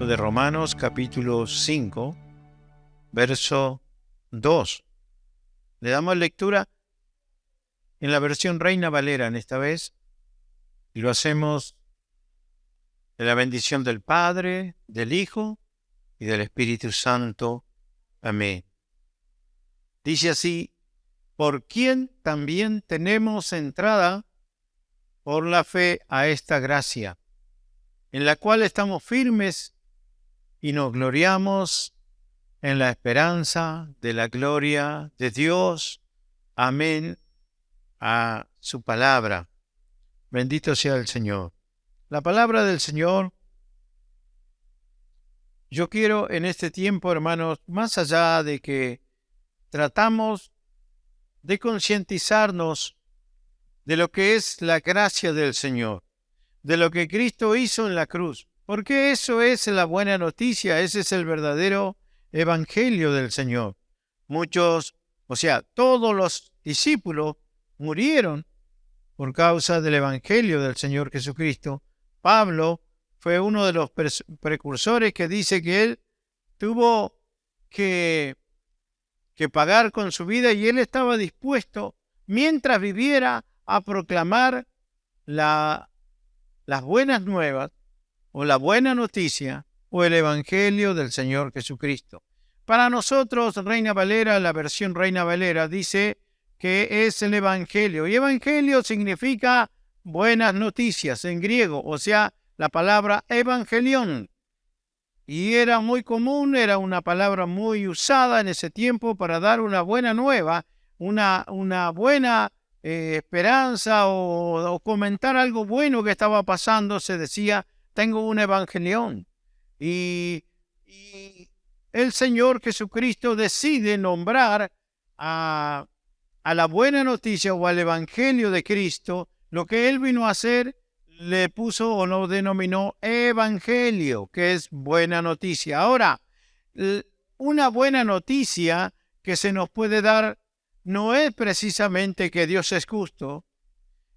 de Romanos capítulo 5, verso 2. Le damos lectura en la versión Reina Valera en esta vez, y lo hacemos de la bendición del Padre, del Hijo y del Espíritu Santo. Amén. Dice así: por quien también tenemos entrada por la fe a esta gracia, en la cual estamos firmes y nos gloriamos en la esperanza de la gloria de Dios. Amén a su palabra. Bendito sea el Señor. La palabra del Señor. Yo quiero en este tiempo, hermanos, más allá de que tratamos de concientizarnos de lo que es la gracia del Señor, de lo que Cristo hizo en la cruz, porque eso es la buena noticia, ese es el verdadero evangelio del Señor. Todos los discípulos murieron por causa del evangelio del Señor Jesucristo. Pablo fue uno de los precursores que dice que él tuvo que pagar con su vida, y él estaba dispuesto, mientras viviera, a proclamar las buenas nuevas, o la buena noticia, o el evangelio del Señor Jesucristo. Para nosotros, Reina Valera, la versión Reina Valera, dice que es el evangelio. Y evangelio significa buenas noticias en griego, o sea, la palabra evangelión. Y era muy común, era una palabra muy usada en ese tiempo para dar una buena nueva, una buena esperanza, o comentar algo bueno que estaba pasando. Se decía: tengo un evangelión. Y el Señor Jesucristo decide nombrar a la buena noticia, o al evangelio de Cristo, lo que Él vino a hacer. Le puso o lo denominó evangelio, que es buena noticia. Ahora, una buena noticia que se nos puede dar no es precisamente que Dios es justo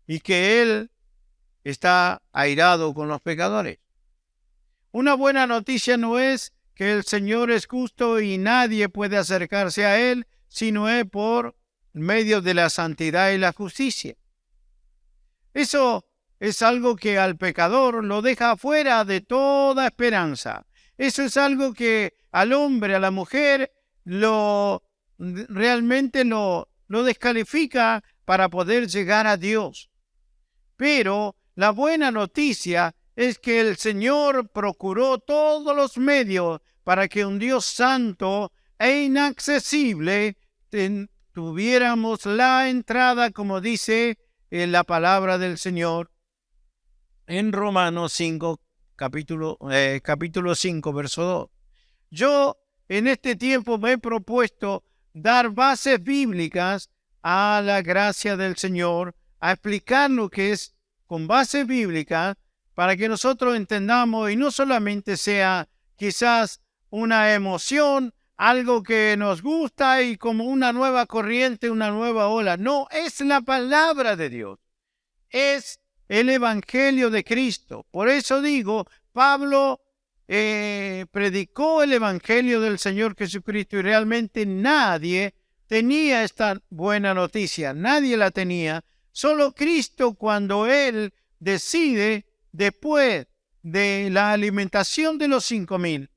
y que Él está airado con los pecadores. Una buena noticia no es que el Señor es justo y nadie puede acercarse a Él, sino es por medio de la santidad y la justicia. Eso es algo que al pecador lo deja fuera de toda esperanza. Eso es algo que al hombre, a la mujer, realmente lo descalifica para poder llegar a Dios. Pero la buena noticia es que el Señor procuró todos los medios para que un Dios santo e inaccesible tuviéramos la entrada, como dice en la palabra del Señor en Romanos 5, capítulo 5, verso 2. Yo en este tiempo me he propuesto dar bases bíblicas a la gracia del Señor, a explicar lo que es con base bíblica, para que nosotros entendamos y no solamente sea quizás una emoción, algo que nos gusta y como una nueva corriente, una nueva ola. No, es la palabra de Dios. Es el evangelio de Cristo. Por eso digo, Pablo predicó el evangelio del Señor Jesucristo, y realmente nadie tenía esta buena noticia. Nadie la tenía. Solo Cristo, cuando Él decide, después de la alimentación de los 5,000,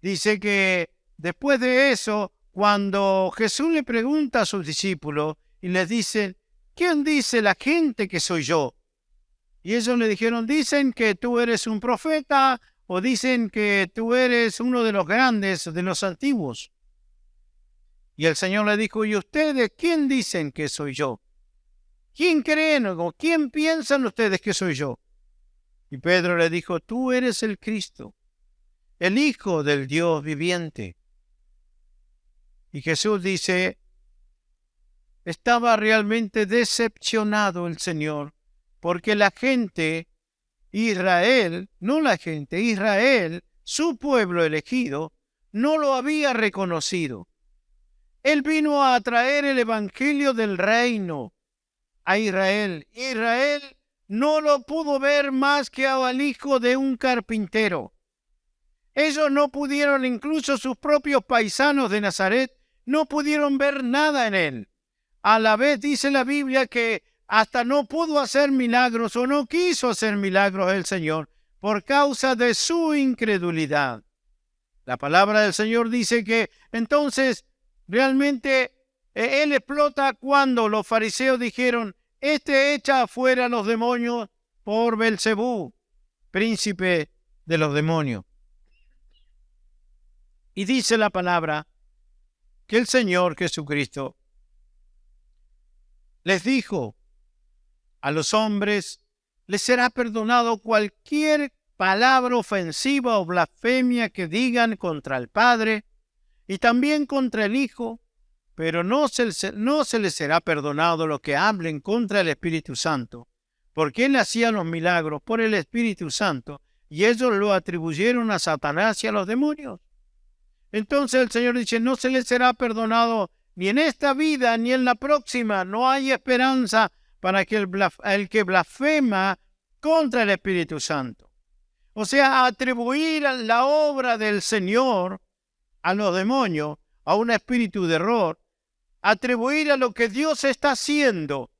dice que después de eso, cuando Jesús le pregunta a sus discípulos y les dice: ¿quién dice la gente que soy yo? Y ellos le dijeron: dicen que tú eres un profeta, o dicen que tú eres uno de los grandes, de los antiguos. Y el Señor le dijo: ¿y ustedes quién dicen que soy yo? ¿Quién creen o quién piensan ustedes que soy yo? Y Pedro le dijo: tú eres el Cristo, el Hijo del Dios viviente. Y Jesús dice: estaba realmente decepcionado el Señor, porque la gente, Israel, su pueblo elegido, no lo había reconocido. Él vino a traer el evangelio del reino a Israel. Israel no lo pudo ver más que al hijo de un carpintero. Ellos no pudieron, incluso sus propios paisanos de Nazaret, no pudieron ver nada en él. A la vez dice la Biblia que hasta no pudo hacer milagros o no quiso hacer milagros el Señor por causa de su incredulidad. La palabra del Señor dice que entonces realmente él explota cuando los fariseos dijeron: este echa afuera a los demonios por Belcebú, príncipe de los demonios. Y dice la palabra que el Señor Jesucristo les dijo a los hombres: les será perdonado cualquier palabra ofensiva o blasfemia que digan contra el Padre y también contra el Hijo, pero no se les será perdonado lo que hablen contra el Espíritu Santo, porque Él hacía los milagros por el Espíritu Santo y ellos lo atribuyeron a Satanás y a los demonios. Entonces el Señor dice: no se les será perdonado ni en esta vida ni en la próxima. No hay esperanza para que el que blasfema contra el Espíritu Santo. O sea, atribuir la obra del Señor a los demonios, a un espíritu de error, atribuir a lo que Dios está haciendo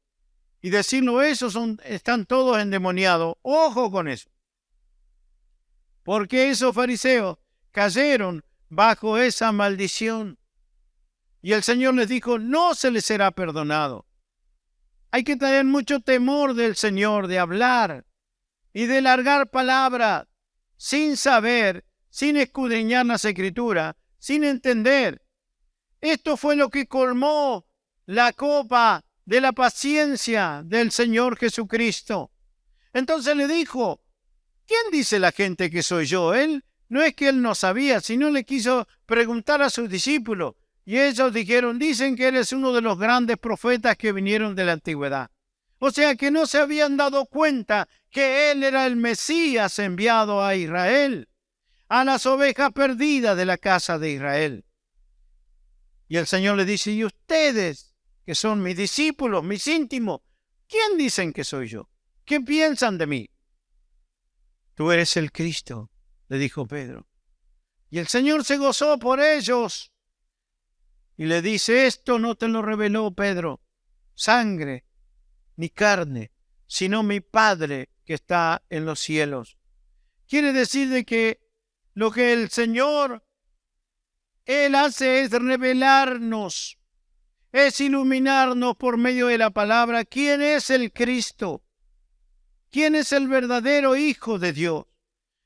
y decirlo, esos están todos endemoniados. Ojo con eso. Porque esos fariseos cayeron bajo esa maldición. Y el Señor les dijo: no se les será perdonado. Hay que tener mucho temor del Señor, de hablar y de largar palabras sin saber, sin escudriñar las Escrituras, sin entender. Esto fue lo que colmó la copa de la paciencia del Señor Jesucristo. Entonces le dijo: ¿quién dice la gente que soy yo? No es que él no sabía, sino le quiso preguntar a sus discípulos. Y ellos dijeron: dicen que eres uno de los grandes profetas que vinieron de la antigüedad. O sea que no se habían dado cuenta que él era el Mesías enviado a Israel, a las ovejas perdidas de la casa de Israel. Y el Señor le dice: ¿y ustedes, que son mis discípulos, mis íntimos, quién dicen que soy yo? ¿Qué piensan de mí? Tú eres el Cristo, le dijo Pedro. Y el Señor se gozó por ellos y le dice: esto no te lo reveló, Pedro, sangre ni carne, sino mi Padre que está en los cielos. Quiere decir de que lo que el Señor, Él hace es revelarnos, es iluminarnos por medio de la palabra quién es el Cristo, quién es el verdadero Hijo de Dios.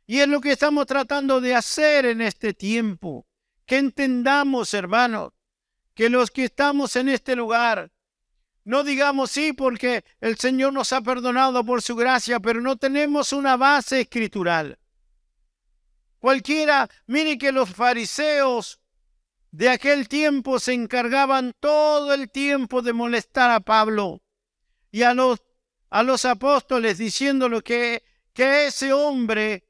Y es lo que estamos tratando de hacer en este tiempo. Que entendamos, hermanos, que los que estamos en este lugar, no digamos sí porque el Señor nos ha perdonado por su gracia, pero no tenemos una base escritural. Cualquiera, mire que los fariseos de aquel tiempo se encargaban todo el tiempo de molestar a Pablo y a los apóstoles, diciéndole que ese hombre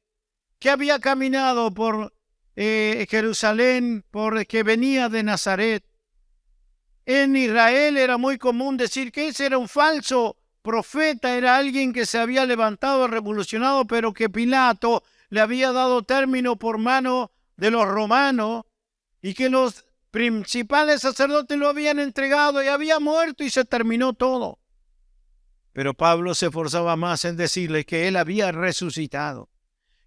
que había caminado por Jerusalén, que venía de Nazaret. En Israel era muy común decir que ese era un falso profeta, era alguien que se había levantado, revolucionado, pero que Pilato le había dado término por mano de los romanos y que los principales sacerdotes lo habían entregado y había muerto y se terminó todo. Pero Pablo se esforzaba más en decirles que él había resucitado,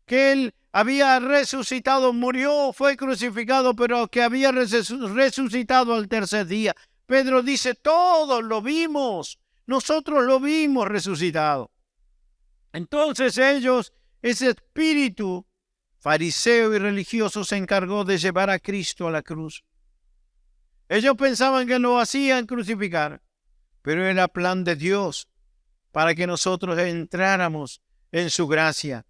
que él había resucitado, murió, fue crucificado, pero que había resucitado al tercer día. Pedro dice: todos lo vimos, nosotros lo vimos resucitado. Entonces ese espíritu fariseo y religioso se encargó de llevar a Cristo a la cruz. Ellos pensaban que lo hacían crucificar, pero era plan de Dios para que nosotros entráramos en su gracia.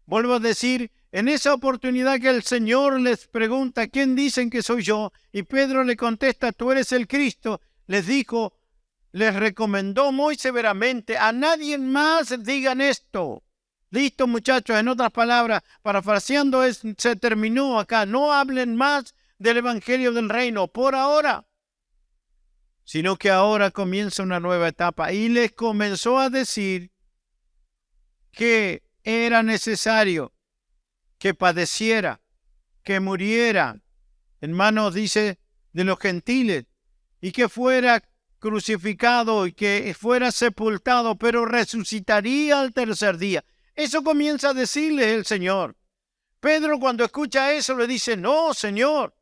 Vuelvo a decir, en esa oportunidad que el Señor les pregunta: ¿quién dicen que soy yo? Y Pedro le contesta: tú eres el Cristo. Les recomendó muy severamente: a nadie más digan esto. Listo, muchachos, en otras palabras, parafraseando, se terminó acá. No hablen más del Evangelio del Reino por ahora, sino que ahora comienza una nueva etapa. Y les comenzó a decir que era necesario que padeciera que muriera en manos, dice, de los gentiles, y que fuera crucificado y que fuera sepultado, pero resucitaría al tercer día. Eso comienza a decirle el Señor. Pedro, cuando escucha eso, le dice: no, Señor,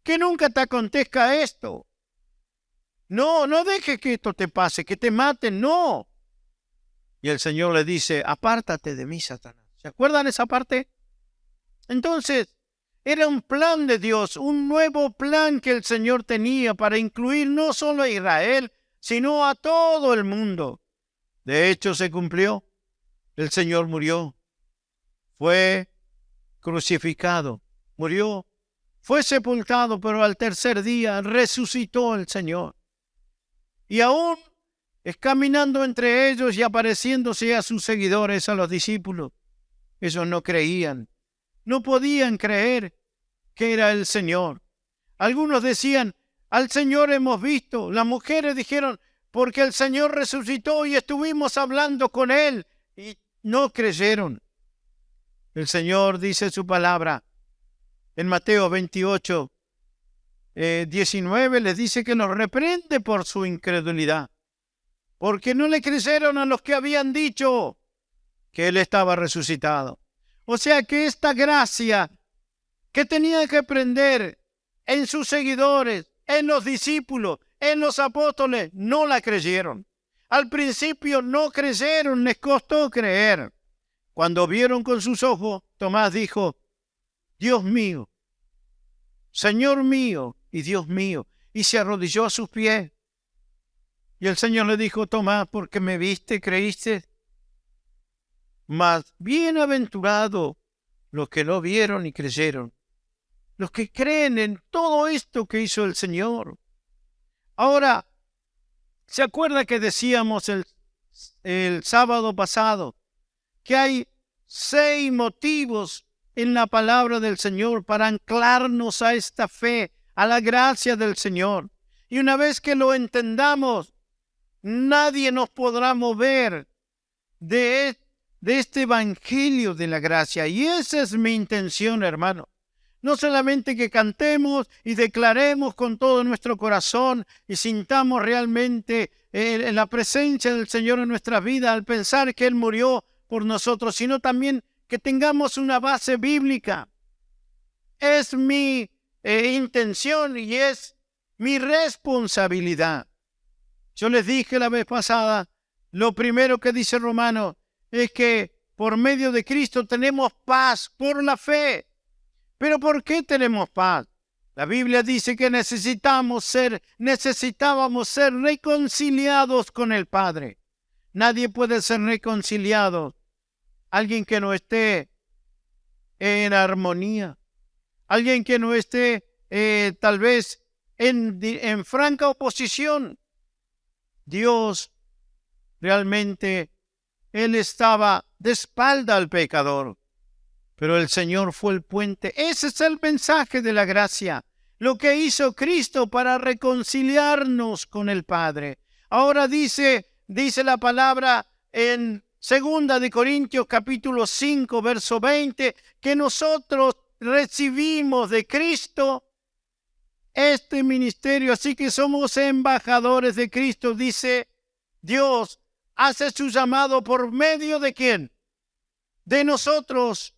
que nunca te acontezca esto. No, no dejes que esto te pase, que te maten, no. Y el Señor le dice: apártate de mí, Satanás. ¿Se acuerdan esa parte? Entonces, era un plan de Dios, un nuevo plan que el Señor tenía para incluir no solo a Israel, sino a todo el mundo. De hecho, se cumplió. El Señor murió. Fue crucificado. Murió. Fue sepultado, pero al tercer día resucitó el Señor. Y aún es caminando entre ellos y apareciéndose a sus seguidores, a los discípulos. Ellos no creían. No podían creer que era el Señor. Algunos decían: al Señor hemos visto. Las mujeres dijeron: porque el Señor resucitó y estuvimos hablando con Él. Y no creyeron. El Señor dice su palabra en Mateo 28, 19, les dice que los reprende por su incredulidad, porque no le creyeron a los que habían dicho que Él estaba resucitado. O sea que esta gracia que tenía que prender en sus seguidores, en los discípulos, en los apóstoles, no la creyeron. Al principio no creyeron, les costó creer. Cuando vieron con sus ojos, Tomás dijo: Dios mío, Señor mío y Dios mío, y se arrodilló a sus pies. Y el Señor le dijo: Tomás, porque me viste, creíste. Mas bienaventurado los que no vieron y creyeron, los que creen en todo esto que hizo el Señor. Ahora, ¿se acuerda que decíamos el sábado pasado que hay 6 motivos en la palabra del Señor para anclarnos a esta fe, a la gracia del Señor? Y una vez que lo entendamos, nadie nos podrá mover de este evangelio de la gracia. Y esa es mi intención, hermano. No solamente que cantemos y declaremos con todo nuestro corazón y sintamos realmente la presencia del Señor en nuestra vida al pensar que Él murió por nosotros, sino también que tengamos una base bíblica. Es mi intención y es mi responsabilidad. Yo les dije la vez pasada, lo primero que dice Romanos es que por medio de Cristo tenemos paz por la fe. ¿Pero por qué tenemos paz? La Biblia dice que necesitábamos ser reconciliados con el Padre. Nadie puede ser reconciliado. Alguien que no esté en armonía. Alguien que no esté tal vez en franca oposición. Dios realmente, Él estaba de espalda al pecador. Pero el Señor fue el puente. Ese es el mensaje de la gracia. Lo que hizo Cristo para reconciliarnos con el Padre. Ahora dice la palabra en 2 Corintios capítulo 5, verso 20, que nosotros recibimos de Cristo este ministerio. Así que somos embajadores de Cristo. Dice, Dios hace su llamado por medio de ¿quién? De nosotros.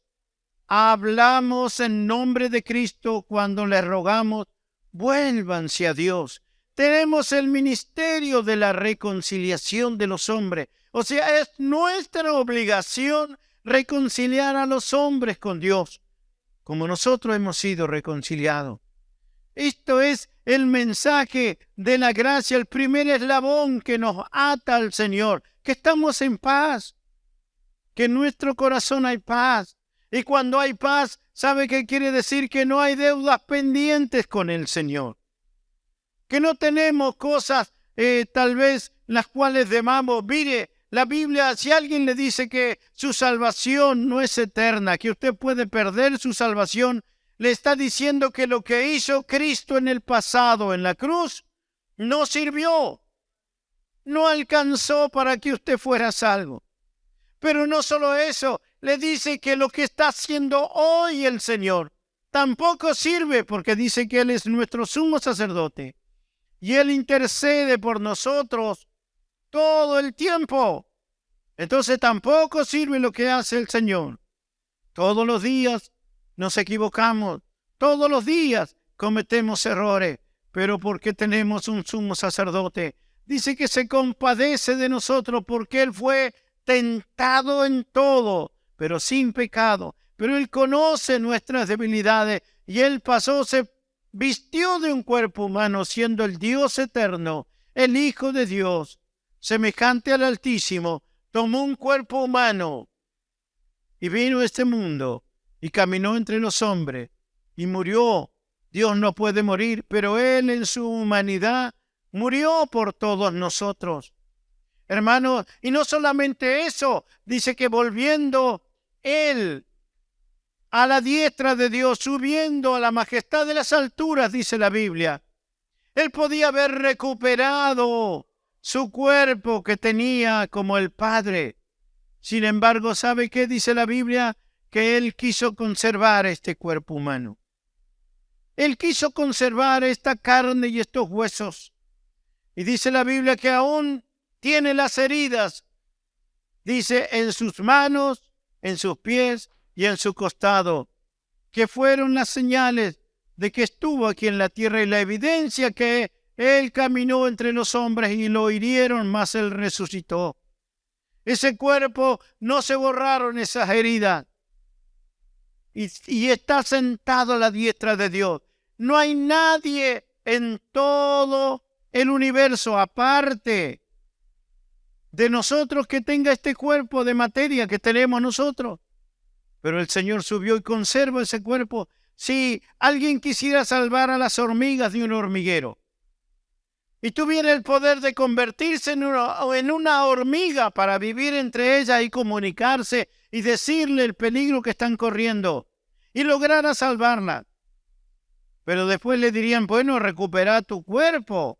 Hablamos en nombre de Cristo cuando le rogamos: vuélvanse a Dios. Tenemos el ministerio de la reconciliación de los hombres. O sea, es nuestra obligación reconciliar a los hombres con Dios, como nosotros hemos sido reconciliados. Esto es el mensaje de la gracia, el primer eslabón que nos ata al Señor, que estamos en paz, que en nuestro corazón hay paz. Y cuando hay paz, ¿sabe qué quiere decir? Que no hay deudas pendientes con el Señor. Que no tenemos cosas tal vez las cuales debamos. Mire, la Biblia, si alguien le dice que su salvación no es eterna, que usted puede perder su salvación, le está diciendo que lo que hizo Cristo en el pasado, en la cruz, no sirvió. No alcanzó para que usted fuera salvo. Pero no solo eso, le dice que lo que está haciendo hoy el Señor tampoco sirve, porque dice que Él es nuestro sumo sacerdote y Él intercede por nosotros todo el tiempo. Entonces tampoco sirve lo que hace el Señor. Todos los días nos equivocamos, todos los días cometemos errores, pero porque tenemos un sumo sacerdote, dice que se compadece de nosotros porque Él fue tentado en todo, pero sin pecado. Pero Él conoce nuestras debilidades y Él se vistió de un cuerpo humano, siendo el Dios eterno, el Hijo de Dios, semejante al Altísimo, tomó un cuerpo humano y vino a este mundo y caminó entre los hombres y murió. Dios no puede morir, pero Él en su humanidad murió por todos nosotros. Hermanos, y no solamente eso, dice que volviendo Él a la diestra de Dios, subiendo a la majestad de las alturas, dice la Biblia, Él podía haber recuperado su cuerpo que tenía como el Padre. Sin embargo, ¿sabe qué dice la Biblia? Que Él quiso conservar este cuerpo humano. Él quiso conservar esta carne y estos huesos. Y dice la Biblia que aún tiene las heridas, dice, en sus manos, en sus pies y en su costado, que fueron las señales de que estuvo aquí en la tierra y la evidencia que Él caminó entre los hombres y lo hirieron, mas Él resucitó. Ese cuerpo no se borraron esas heridas. Y está sentado a la diestra de Dios. No hay nadie en todo el universo aparte de nosotros que tenga este cuerpo de materia que tenemos nosotros. Pero el Señor subió y conserva ese cuerpo. Si alguien quisiera salvar a las hormigas de un hormiguero y tuviera el poder de convertirse en una hormiga para vivir entre ellas y comunicarse y decirle el peligro que están corriendo y lograra salvarla. Pero después le dirían, bueno, recupera tu cuerpo.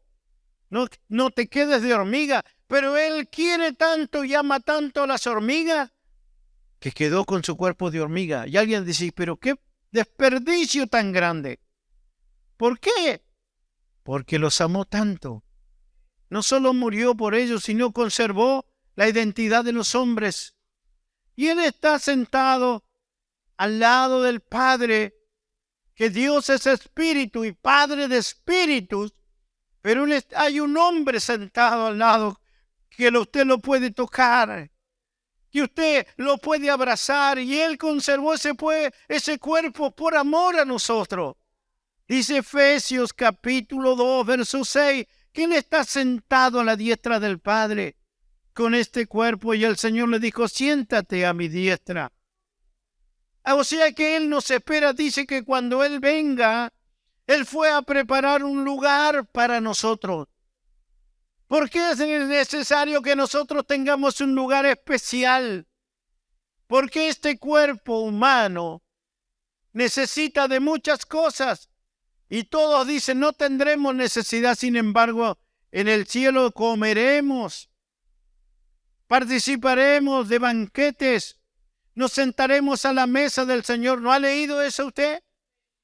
No te quedes de hormiga. Pero Él quiere tanto y ama tanto a las hormigas que quedó con su cuerpo de hormiga. Y alguien dice, pero qué desperdicio tan grande. ¿Por qué? Porque los amó tanto. No solo murió por ellos, sino conservó la identidad de los hombres. Y Él está sentado al lado del Padre, que Dios es espíritu y Padre de espíritus, pero hay un hombre sentado al lado que usted lo puede tocar, que usted lo puede abrazar, y Él conservó ese cuerpo por amor a nosotros. Dice Efesios capítulo 2, verso 6, que Él está sentado a la diestra del Padre con este cuerpo, y el Señor le dijo, siéntate a mi diestra. O sea que Él nos espera. Dice que cuando Él venga, Él fue a preparar un lugar para nosotros. ¿Por qué es necesario que nosotros tengamos un lugar especial? Porque este cuerpo humano necesita de muchas cosas. Y todos dicen, no tendremos necesidad, sin embargo, en el cielo comeremos, participaremos de banquetes, nos sentaremos a la mesa del Señor. ¿No ha leído eso usted?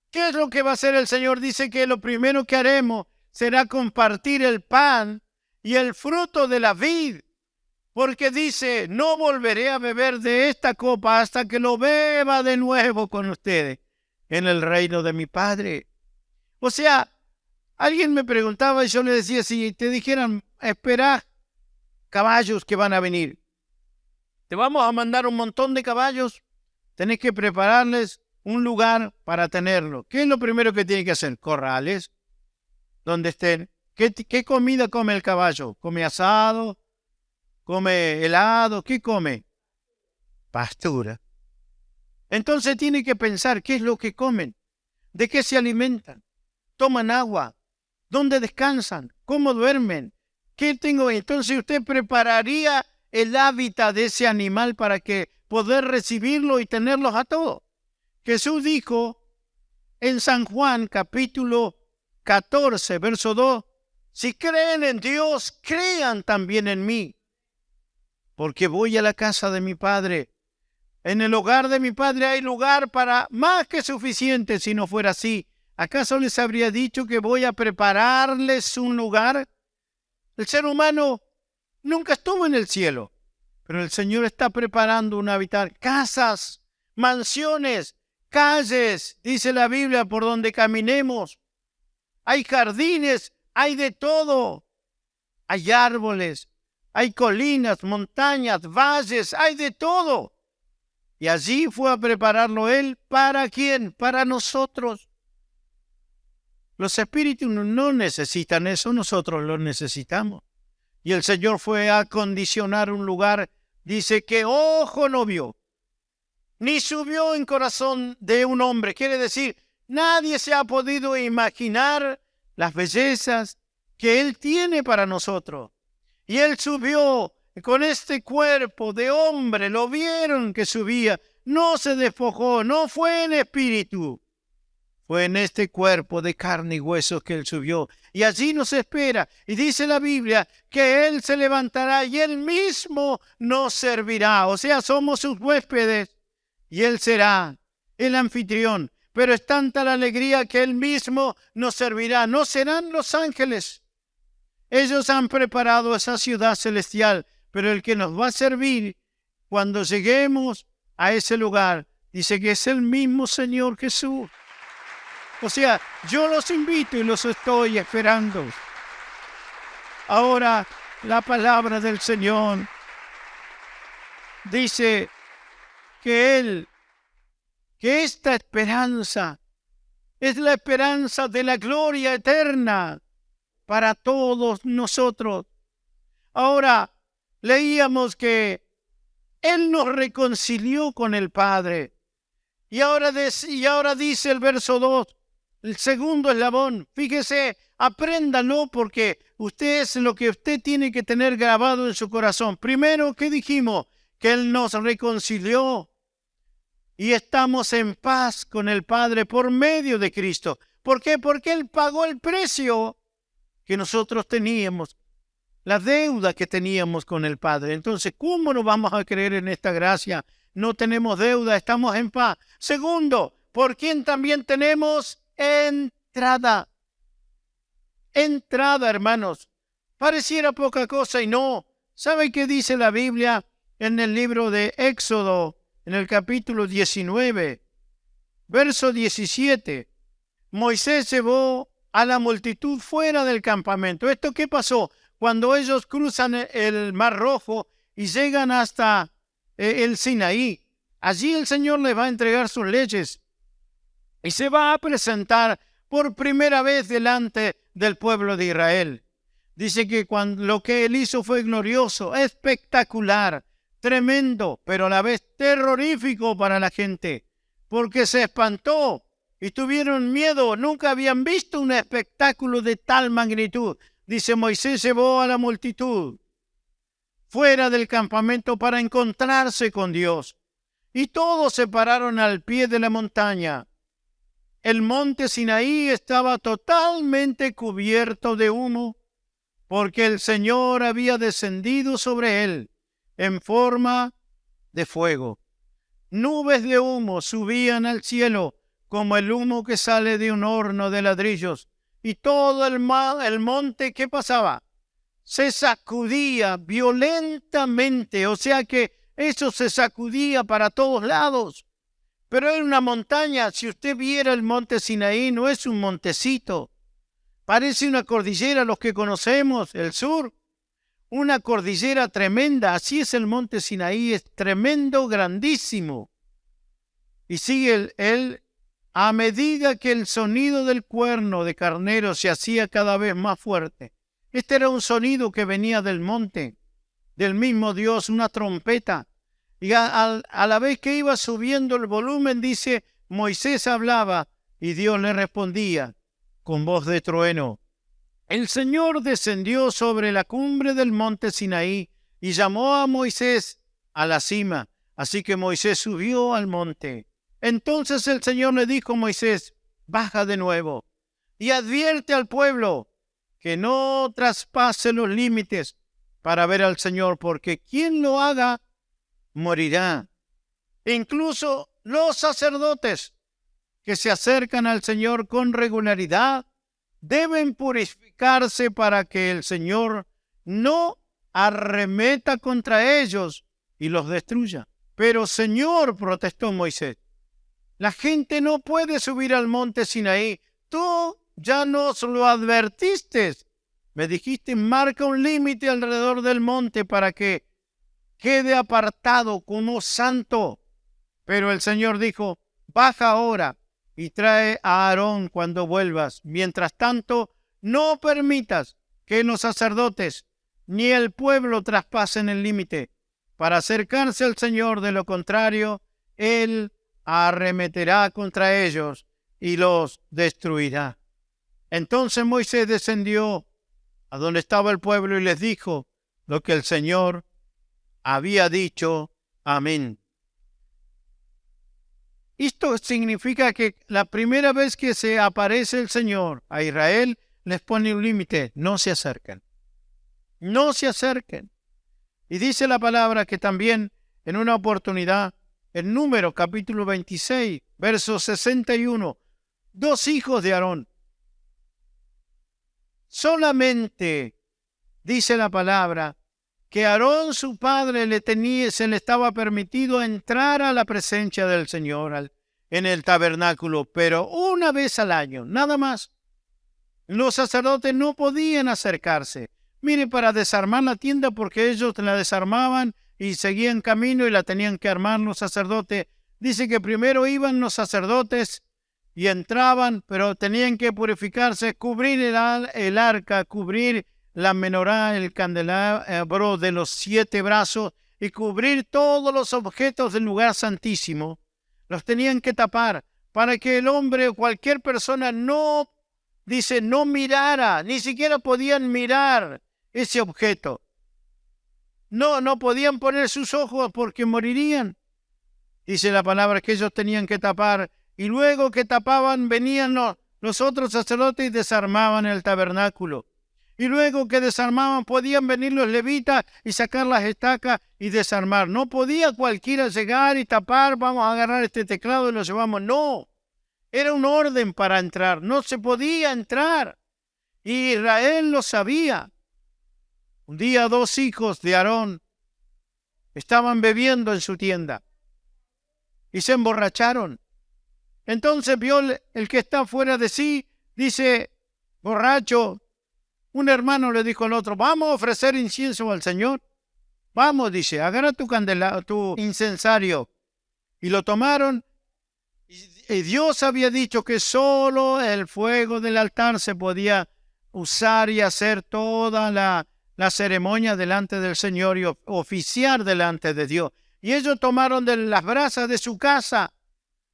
¿Qué es lo que va a hacer el Señor? Dice que lo primero que haremos será compartir el pan y el fruto de la vid, porque dice, no volveré a beber de esta copa hasta que lo beba de nuevo con ustedes en el reino de mi Padre. O sea, alguien me preguntaba y yo le decía, si te dijeran, espera caballos que van a venir, te vamos a mandar un montón de caballos, tenés que prepararles un lugar para tenerlo. ¿Qué es lo primero que tiene que hacer? Corrales, donde estén. ¿Qué comida come el caballo? ¿Come asado? ¿Come helado? ¿Qué come? Pastura. Entonces tiene que pensar qué es lo que comen, de qué se alimentan, toman agua, dónde descansan, cómo duermen, qué tengo. Entonces usted prepararía el hábitat de ese animal para que poder recibirlo y tenerlos a todos. Jesús dijo en San Juan capítulo 14, verso 2, si creen en Dios, crean también en mí, porque voy a la casa de mi Padre En el hogar de mi Padre hay lugar para más que suficiente. Si no fuera así, ¿acaso les habría dicho que voy a prepararles un lugar? El ser humano nunca estuvo en el cielo, pero el Señor está preparando un habitar, casas, mansiones, calles, dice la Biblia, por donde caminemos. Hay jardines, hay de todo. Hay árboles, hay colinas, montañas, valles, hay de todo. Y allí fue a prepararlo Él. ¿Para quién? Para nosotros. Los espíritus no necesitan eso, nosotros lo necesitamos. Y el Señor fue a acondicionar un lugar, dice, que ojo no vio, ni subió en corazón de un hombre. Quiere decir, nadie se ha podido imaginar las bellezas que Él tiene para nosotros. Y Él subió con este cuerpo de hombre, lo vieron que subía, no se despojó, no fue en espíritu. Fue en este cuerpo de carne y huesos que Él subió. Y allí nos espera. Y dice la Biblia que Él se levantará y Él mismo nos servirá. O sea, somos sus huéspedes. Y Él será el anfitrión. Pero es tanta la alegría que Él mismo nos servirá. No serán los ángeles. Ellos han preparado esa ciudad celestial. Pero el que nos va a servir cuando lleguemos a ese lugar, dice que es el mismo Señor Jesús. O sea, yo los invito y los estoy esperando. Ahora, la palabra del Señor dice que esta esperanza es la esperanza de la gloria eterna para todos nosotros. Ahora, leíamos que Él nos reconcilió con el Padre. Y ahora dice el verso 2, el segundo eslabón, fíjese, apréndalo porque usted es lo que usted tiene que tener grabado en su corazón. Primero, ¿qué dijimos? Que Él nos reconcilió y estamos en paz con el Padre por medio de Cristo. ¿Por qué? Porque Él pagó el precio que nosotros teníamos, la deuda que teníamos con el Padre. Entonces, ¿cómo no vamos a creer en esta gracia? No tenemos deuda, estamos en paz. Segundo, ¿por quién también tenemos entrada? Entrada, hermanos. Pareciera poca cosa y no. ¿Sabe qué dice la Biblia en el libro de Éxodo, en el capítulo 19, verso 17? Moisés llevó a la multitud fuera del campamento. ¿Esto qué pasó? Cuando ellos cruzan el Mar Rojo y llegan hasta el Sinaí, allí el Señor les va a entregar sus leyes y se va a presentar por primera vez delante del pueblo de Israel. Dice que lo que Él hizo fue glorioso, espectacular, tremendo, pero a la vez terrorífico para la gente, porque se espantó y tuvieron miedo. Nunca habían visto un espectáculo de tal magnitud. Dice, Moisés llevó a la multitud fuera del campamento para encontrarse con Dios. Y todos se pararon al pie de la montaña. El monte Sinaí estaba totalmente cubierto de humo, porque el Señor había descendido sobre él en forma de fuego. Nubes de humo subían al cielo, como el humo que sale de un horno de ladrillos. Y todo el monte, ¿qué pasaba? Se sacudía violentamente, o sea que eso se sacudía para todos lados. Pero era una montaña. Si usted viera el monte Sinaí, no es un montecito. Parece una cordillera, los que conocemos, el sur. Una cordillera tremenda. Así es el monte Sinaí, es tremendo, grandísimo. Y sigue él, a medida que el sonido del cuerno de carnero se hacía cada vez más fuerte. Este era un sonido que venía del monte, del mismo Dios, una trompeta. Y a la vez que iba subiendo el volumen, dice, Moisés hablaba y Dios le respondía con voz de trueno. El Señor descendió sobre la cumbre del monte Sinaí y llamó a Moisés a la cima. Así que Moisés subió al monte. Entonces el Señor le dijo a Moisés, baja de nuevo y advierte al pueblo que no traspase los límites para ver al Señor, porque quien lo haga morirá. Incluso los sacerdotes que se acercan al Señor con regularidad deben purificarse para que el Señor no arremeta contra ellos y los destruya. Pero Señor, protestó Moisés, la gente no puede subir al monte Sinaí. Tú ya nos lo advertiste. Me dijiste, marca un límite alrededor del monte para que quede apartado como santo. Pero el Señor dijo, baja ahora y trae a Aarón cuando vuelvas. Mientras tanto, no permitas que los sacerdotes ni el pueblo traspasen el límite para acercarse al Señor. De lo contrario, Él arremeterá contra ellos y los destruirá. Entonces Moisés descendió a donde estaba el pueblo y les dijo lo que el Señor había dicho. Amén. Esto significa que la primera vez que se aparece el Señor a Israel, les pone un límite: no se acerquen. No se acerquen. Y dice la palabra que también en una oportunidad, en Números capítulo 26, verso 61, 2 hijos de Aarón. Solamente dice la palabra que Aarón, su padre, se le estaba permitido entrar a la presencia del Señor en el tabernáculo, pero una vez al año, nada más. Los sacerdotes no podían acercarse. Mire, para desarmar la tienda, porque ellos la desarmaban y seguían camino y la tenían que armar los sacerdotes. Dice que primero iban los sacerdotes y entraban, pero tenían que purificarse, cubrir el arca, cubrir la menorá, el candelabro de los 7 brazos y cubrir todos los objetos del lugar santísimo. Los tenían que tapar para que el hombre o cualquier persona no mirara, ni siquiera podían mirar ese objeto. No podían poner sus ojos porque morirían. Dice la palabra que ellos tenían que tapar, y luego que tapaban venían los otros sacerdotes y desarmaban el tabernáculo. Y luego que desarmaban podían venir los levitas y sacar las estacas y desarmar. No podía cualquiera llegar y tapar, vamos a agarrar este teclado y lo llevamos. No, era un orden para entrar, no se podía entrar. Y Israel lo sabía. Un día 2 hijos de Aarón estaban bebiendo en su tienda y se emborracharon. Entonces vio el que está fuera de sí, dice, borracho. Un hermano le dijo al otro, vamos a ofrecer incienso al Señor. Vamos, dice, agarra tu incensario. Y lo tomaron. Y Dios había dicho que solo el fuego del altar se podía usar y hacer toda la ceremonia delante del Señor y oficiar delante de Dios. Y ellos tomaron de las brasas de su casa,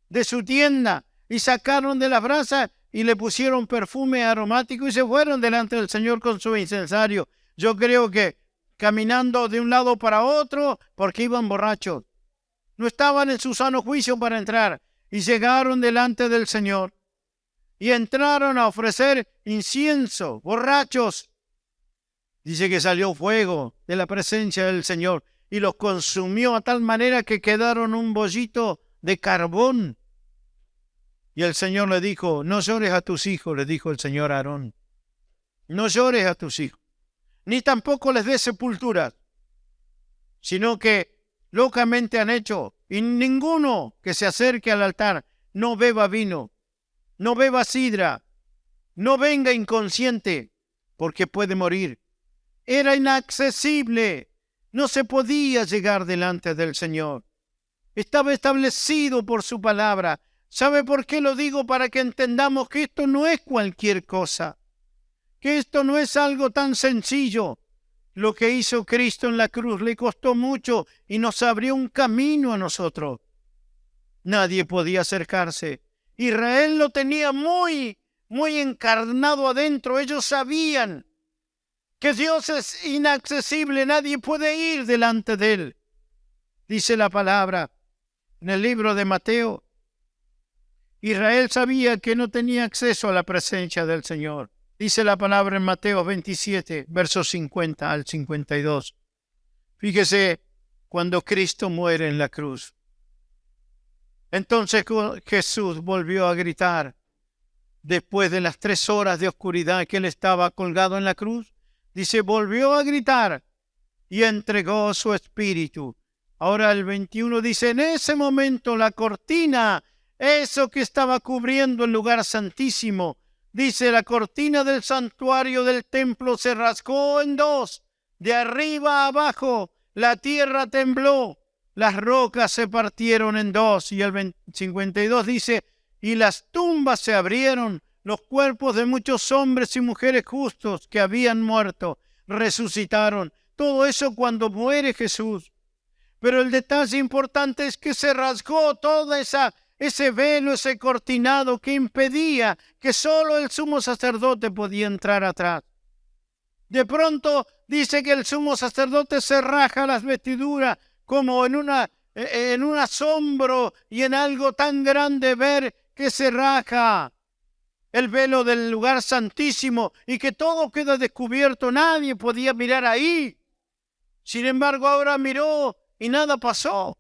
de su tienda, y sacaron de las brasas y le pusieron perfume aromático y se fueron delante del Señor con su incensario. Yo creo que caminando de un lado para otro porque iban borrachos. No estaban en su sano juicio para entrar. Y llegaron delante del Señor y entraron a ofrecer incienso, borrachos. Dice que salió fuego de la presencia del Señor y los consumió a tal manera que quedaron un bollito de carbón. Y el Señor le dijo, no llores a tus hijos, le dijo el Señor a Aarón. No llores a tus hijos, ni tampoco les des sepultura, sino que locamente han hecho, y ninguno que se acerque al altar no beba vino, no beba sidra, no venga inconsciente, porque puede morir. Era inaccesible, no se podía llegar delante del Señor. Estaba establecido por su palabra. ¿Sabe por qué lo digo? Para que entendamos que esto no es cualquier cosa, que esto no es algo tan sencillo. Lo que hizo Cristo en la cruz le costó mucho y nos abrió un camino a nosotros. Nadie podía acercarse. Israel lo tenía muy encarnado adentro. Ellos sabían que Dios es inaccesible. Nadie puede ir delante de Él. Dice la palabra en el libro de Mateo. Israel sabía que no tenía acceso a la presencia del Señor. Dice la palabra en Mateo 27, versos 50 al 52. Fíjese, cuando Cristo muere en la cruz, Entonces Jesús volvió a gritar, después de las 3 horas de oscuridad que él estaba colgado en la cruz, dice, volvió a gritar y entregó su espíritu. Ahora el 21 dice, en ese momento la cortina, eso que estaba cubriendo el lugar santísimo, dice, la cortina del santuario del templo se rasgó en dos, de arriba a abajo, la tierra tembló, las rocas se partieron en dos. Y el 52 dice, y las tumbas se abrieron, los cuerpos de muchos hombres y mujeres justos que habían muerto resucitaron. Todo eso cuando muere Jesús. Pero el detalle importante es que se rasgó toda ese velo, ese cortinado que impedía que solo el sumo sacerdote podía entrar atrás. De pronto dice que el sumo sacerdote se raja las vestiduras como en un asombro y en algo tan grande ver que se raja el velo del lugar santísimo y que todo queda descubierto. Nadie podía mirar ahí. Sin embargo, ahora miró y nada pasó.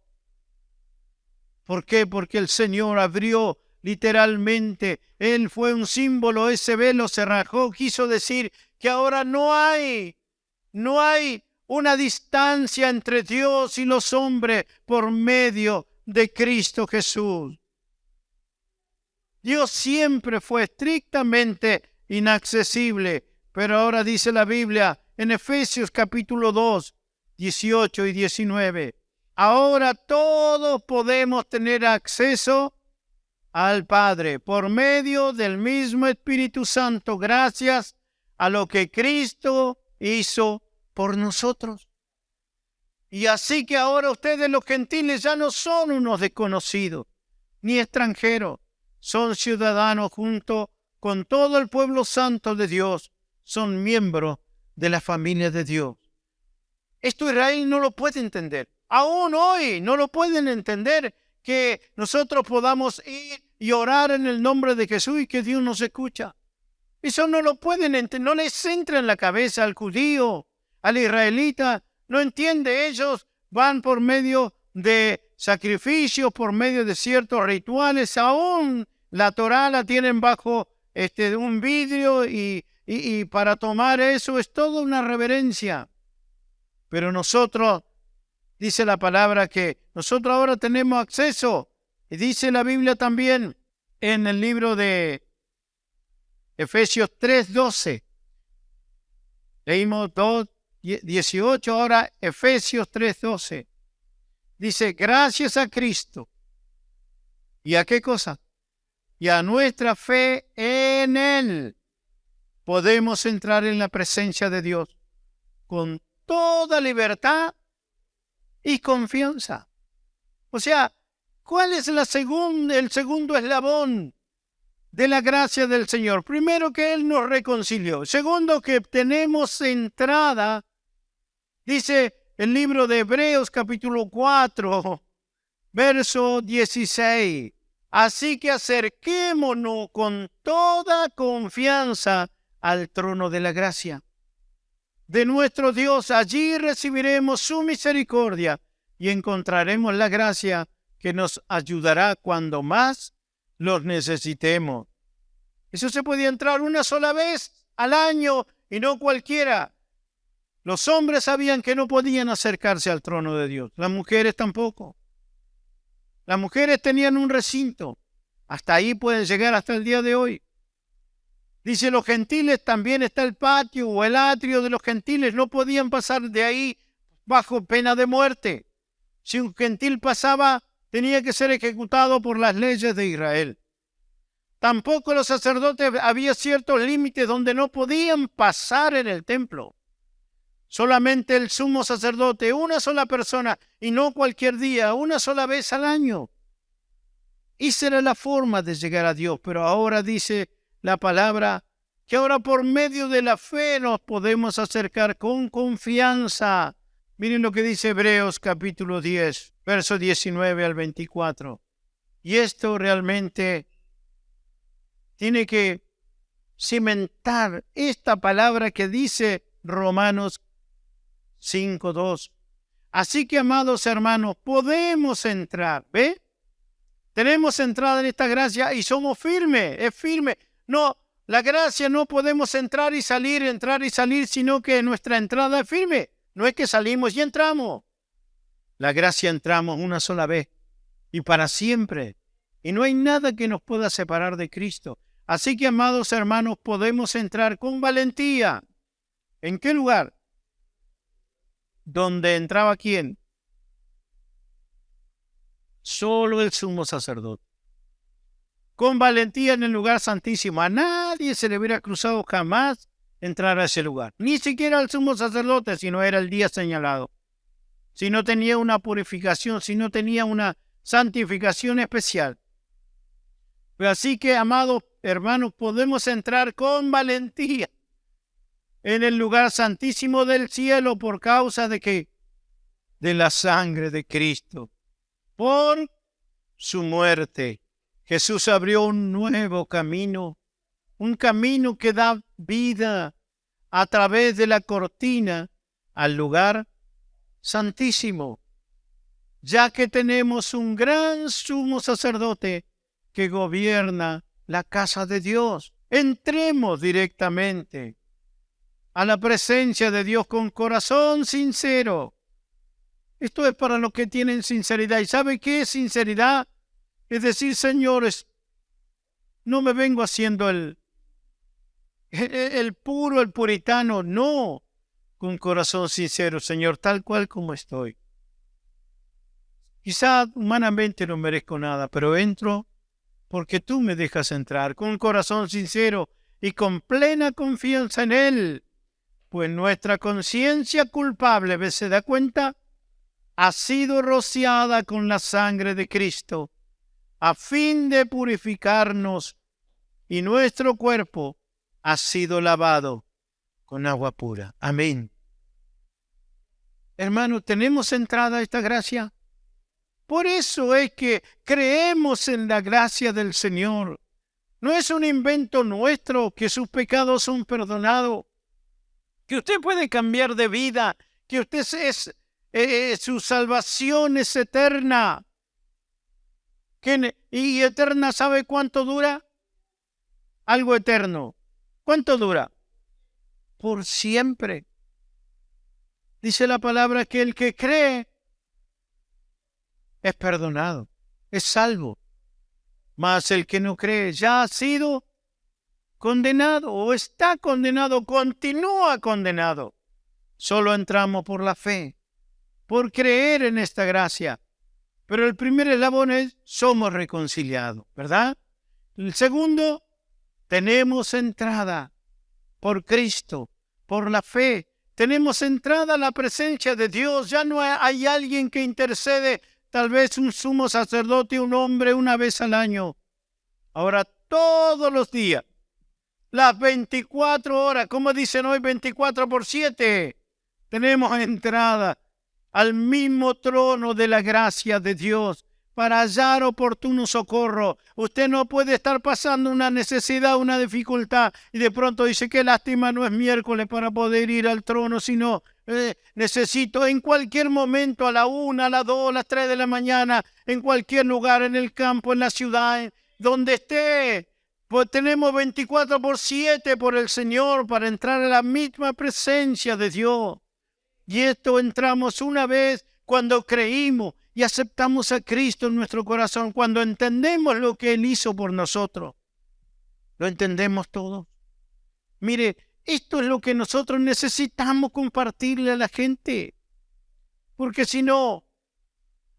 ¿Por qué? Porque el Señor abrió literalmente. Él fue un símbolo, ese velo se rajó. Quiso decir que ahora no hay una distancia entre Dios y los hombres por medio de Cristo Jesús. Dios siempre fue estrictamente inaccesible, pero ahora dice la Biblia en Efesios capítulo 2, 18 y 19, ahora todos podemos tener acceso al Padre por medio del mismo Espíritu Santo, gracias a lo que Cristo hizo por nosotros. Y así que ahora ustedes los gentiles ya no son unos desconocidos ni extranjeros, son ciudadanos junto con todo el pueblo santo de Dios, son miembros de la familia de Dios. Esto Israel no lo puede entender. Aún hoy no lo pueden entender, que nosotros podamos ir y orar en el nombre de Jesús y que Dios nos escucha. Eso no lo pueden entender, no les entra en la cabeza al judío, al israelita. No entiende, ellos van por medio de sacrificios, por medio de ciertos rituales. Aún la Torá la tienen bajo un vidrio y para tomar eso es toda una reverencia. Pero nosotros, dice la palabra que nosotros ahora tenemos acceso. Y dice la Biblia también en el libro de Efesios 3:12. Leímos 2:18, ahora Efesios 3:12. Dice, gracias a Cristo. ¿Y a qué cosa? Y a nuestra fe en Él podemos entrar en la presencia de Dios con toda libertad y confianza. O sea, ¿cuál es el segundo eslabón de la gracia del Señor? Primero, que Él nos reconcilió. Segundo, que tenemos entrada. Dice el libro de Hebreos capítulo 4, verso 16. Así que acerquémonos con toda confianza al trono de la gracia de nuestro Dios. Allí recibiremos su misericordia y encontraremos la gracia que nos ayudará cuando más los necesitemos. Eso se podía entrar una sola vez al año y no cualquiera. Los hombres sabían que no podían acercarse al trono de Dios, las mujeres tampoco. Las mujeres tenían un recinto. Hasta ahí pueden llegar hasta el día de hoy. Dice, los gentiles también está el patio o el atrio de los gentiles. No podían pasar de ahí bajo pena de muerte. Si un gentil pasaba, tenía que ser ejecutado por las leyes de Israel. Tampoco los sacerdotes, había ciertos límites donde no podían pasar en el templo. Solamente el sumo sacerdote, una sola persona, y no cualquier día, una sola vez al año. Esa era la forma de llegar a Dios. Pero ahora dice la palabra que ahora por medio de la fe nos podemos acercar con confianza. Miren lo que dice Hebreos capítulo 10, verso 19 al 24. Y esto realmente tiene que cimentar esta palabra que dice Romanos 5:2. Así que, amados hermanos, podemos entrar, ¿ve? Tenemos entrada en esta gracia y somos firmes, es firme. No, la gracia no podemos entrar y salir, sino que nuestra entrada es firme. No es que salimos y entramos. La gracia entramos una sola vez y para siempre. Y no hay nada que nos pueda separar de Cristo. Así que, amados hermanos, podemos entrar con valentía. ¿En qué lugar? ¿Dónde entraba quién? Solo el sumo sacerdote. Con valentía en el lugar santísimo. A nadie se le hubiera cruzado jamás entrar a ese lugar. Ni siquiera al sumo sacerdote, si no era el día señalado. Si no tenía una purificación, si no tenía una santificación especial. Pero así que, amados hermanos, podemos entrar con valentía en el lugar santísimo del cielo por causa de ¿qué? De la sangre de Cristo. Por su muerte, Jesús abrió un nuevo camino, un camino que da vida a través de la cortina al lugar santísimo, ya que tenemos un gran sumo sacerdote que gobierna la casa de Dios. Entremos directamente a la presencia de Dios con corazón sincero. Esto es para los que tienen sinceridad. ¿Y sabe qué es sinceridad? Es decir, señores, no me vengo haciendo el puro, el puritano. No, con corazón sincero, Señor, tal cual como estoy. Quizá humanamente no merezco nada, pero entro porque tú me dejas entrar con un corazón sincero y con plena confianza en Él. Pues nuestra conciencia culpable, ¿se da cuenta? Ha sido rociada con la sangre de Cristo a fin de purificarnos y nuestro cuerpo ha sido lavado con agua pura. Amén. Hermanos, ¿tenemos entrada a esta gracia? Por eso es que creemos en la gracia del Señor. No es un invento nuestro que sus pecados son perdonados, que usted puede cambiar de vida, que usted su salvación es eterna. ¿Y eterna sabe cuánto dura? Algo eterno. ¿Cuánto dura? Por siempre. Dice la palabra que el que cree es perdonado, es salvo. Mas el que no cree ya ha sido condenado o está condenado, continúa condenado. Solo entramos por la fe, por creer en esta gracia. Pero el primer eslabón es, somos reconciliados, ¿verdad? El segundo, tenemos entrada por Cristo, por la fe. Tenemos entrada a la presencia de Dios. Ya no hay alguien que intercede, tal vez un sumo sacerdote, un hombre, una vez al año. Ahora, todos los días, las 24 horas, como dicen hoy, 24/7, tenemos entrada al mismo trono de la gracia de Dios para hallar oportuno socorro. Usted no puede estar pasando una necesidad, una dificultad y de pronto dice, qué lástima, no es miércoles para poder ir al trono, sino necesito en cualquier momento, a la 1, a las 2, a las 3 de la mañana, en cualquier lugar, en el campo, en la ciudad, donde esté. Pues tenemos 24/7 por el Señor para entrar a la misma presencia de Dios. Y esto entramos una vez cuando creímos y aceptamos a Cristo en nuestro corazón, cuando entendemos lo que Él hizo por nosotros. ¿Lo entendemos todos? Mire, esto es lo que nosotros necesitamos compartirle a la gente. Porque si no,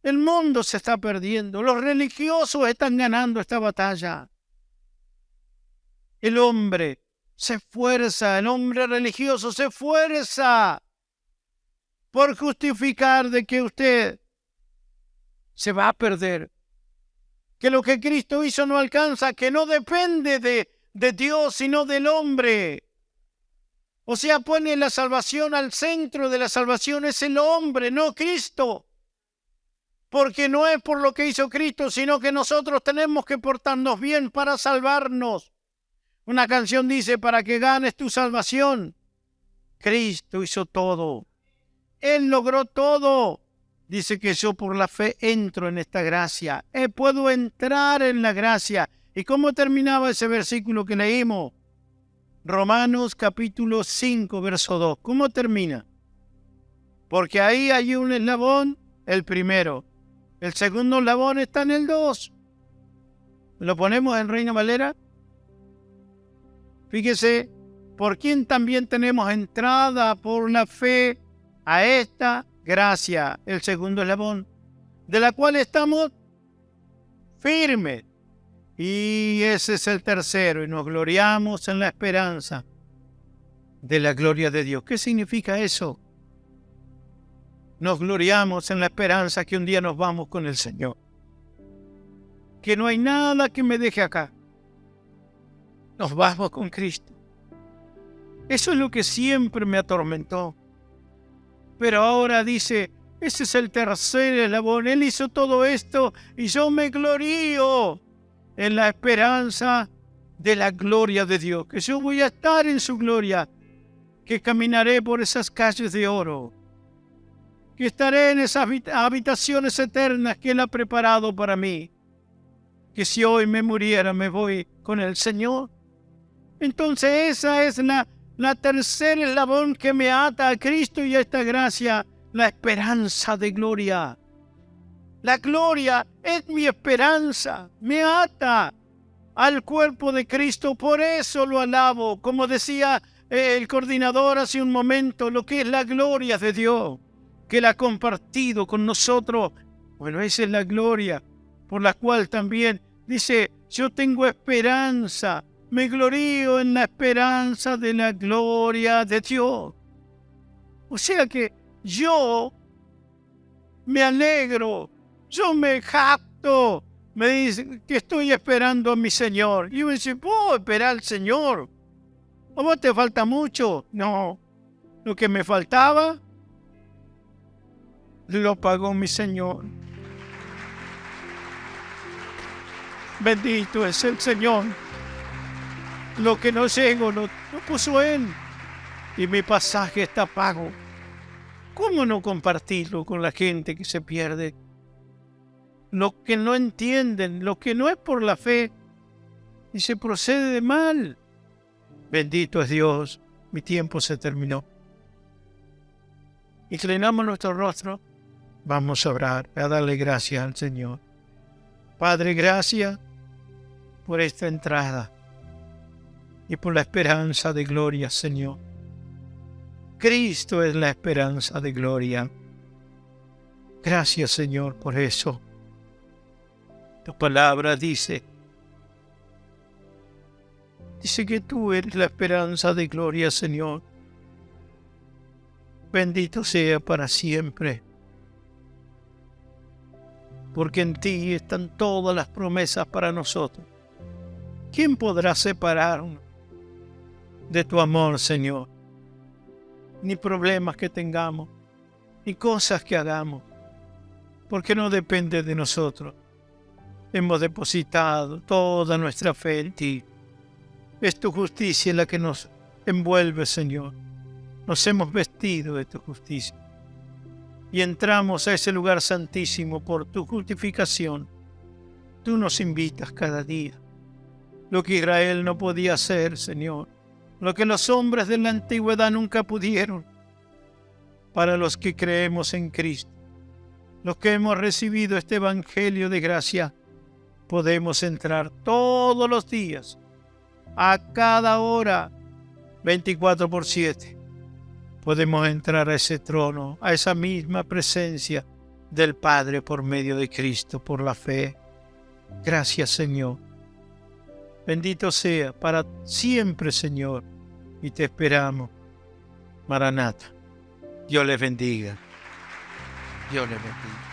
el mundo se está perdiendo. Los religiosos están ganando esta batalla. El hombre se esfuerza, el hombre religioso se esfuerza por justificar de que usted se va a perder, que lo que Cristo hizo no alcanza, que no depende de Dios, sino del hombre. O sea, pone la salvación al centro de la salvación, es el hombre, no Cristo. Porque no es por lo que hizo Cristo, sino que nosotros tenemos que portarnos bien para salvarnos. Una canción dice, para que ganes tu salvación, Cristo hizo todo. Él logró todo. dice que yo por la fe entro en esta gracia. Puedo entrar en la gracia. ¿Y cómo terminaba ese versículo que leímos? Romanos capítulo 5, verso 2. ¿Cómo termina? Porque ahí hay un eslabón, el primero. El segundo eslabón está en el 2. ¿Lo ponemos en Reina Valera? Fíjese, por quien también tenemos entrada por la fe a esta gracia, el segundo eslabón, de la cual estamos firmes. Y ese es el tercero, y nos gloriamos en la esperanza de la gloria de Dios. ¿Qué significa eso? Nos gloriamos en la esperanza que un día nos vamos con el Señor. Que no hay nada que me deje acá. Nos vamos con Cristo. Eso es lo que siempre me atormentó. Pero ahora dice, ese es el tercer eslabón. Él hizo todo esto y yo me glorío en la esperanza de la gloria de Dios. Que yo voy a estar en su gloria. Que caminaré por esas calles de oro. Que estaré en esas habitaciones eternas que Él ha preparado para mí. Que si hoy me muriera, me voy con el Señor. Entonces esa es la tercer eslabón que me ata a Cristo y a esta gracia, la esperanza de gloria. La gloria es mi esperanza, me ata al cuerpo de Cristo, por eso lo alabo. Como decía el coordinador hace un momento, lo que es la gloria de Dios, que Él ha compartido con nosotros. Bueno, esa es la gloria por la cual también dice, yo tengo esperanza, me glorío en la esperanza de la gloria de Dios. O sea que yo me alegro, yo me jacto, me dice que estoy esperando a mi Señor. Y yo me dice, ¿puedo esperar al Señor? ¿A vos te falta mucho? No, lo que me faltaba, lo pagó mi Señor. Bendito es el Señor. Lo que no llego lo puso Él. Y mi pasaje está pago. ¿Cómo no compartirlo con la gente que se pierde? Los que no entienden, lo que no es por la fe, y se procede de mal. Bendito es Dios, mi tiempo se terminó. Inclinamos nuestro rostro, vamos a orar, a darle gracias al Señor. Padre, gracias por esta entrada y por la esperanza de gloria, Señor. Cristo es la esperanza de gloria. Gracias, Señor, por eso. Tu palabra dice que tú eres la esperanza de gloria, Señor. Bendito sea para siempre. Porque en ti están todas las promesas para nosotros. ¿Quién podrá separarnos de tu amor, Señor? Ni problemas que tengamos, ni cosas que hagamos, porque no depende de nosotros. Hemos depositado toda nuestra fe en ti. Es tu justicia la que nos envuelve, Señor. Nos hemos vestido de tu justicia y entramos a ese lugar santísimo por tu justificación. Tú nos invitas cada día. Lo que Israel no podía hacer, Señor, lo que los hombres de la antigüedad nunca pudieron, para los que creemos en Cristo, los que hemos recibido este evangelio de gracia, podemos entrar todos los días, a cada hora, 24/7. Podemos entrar a ese trono, a esa misma presencia del Padre por medio de Cristo, por la fe. Gracias, Señor. Bendito sea para siempre, Señor, y te esperamos. Maranata. Dios les bendiga. Dios les bendiga.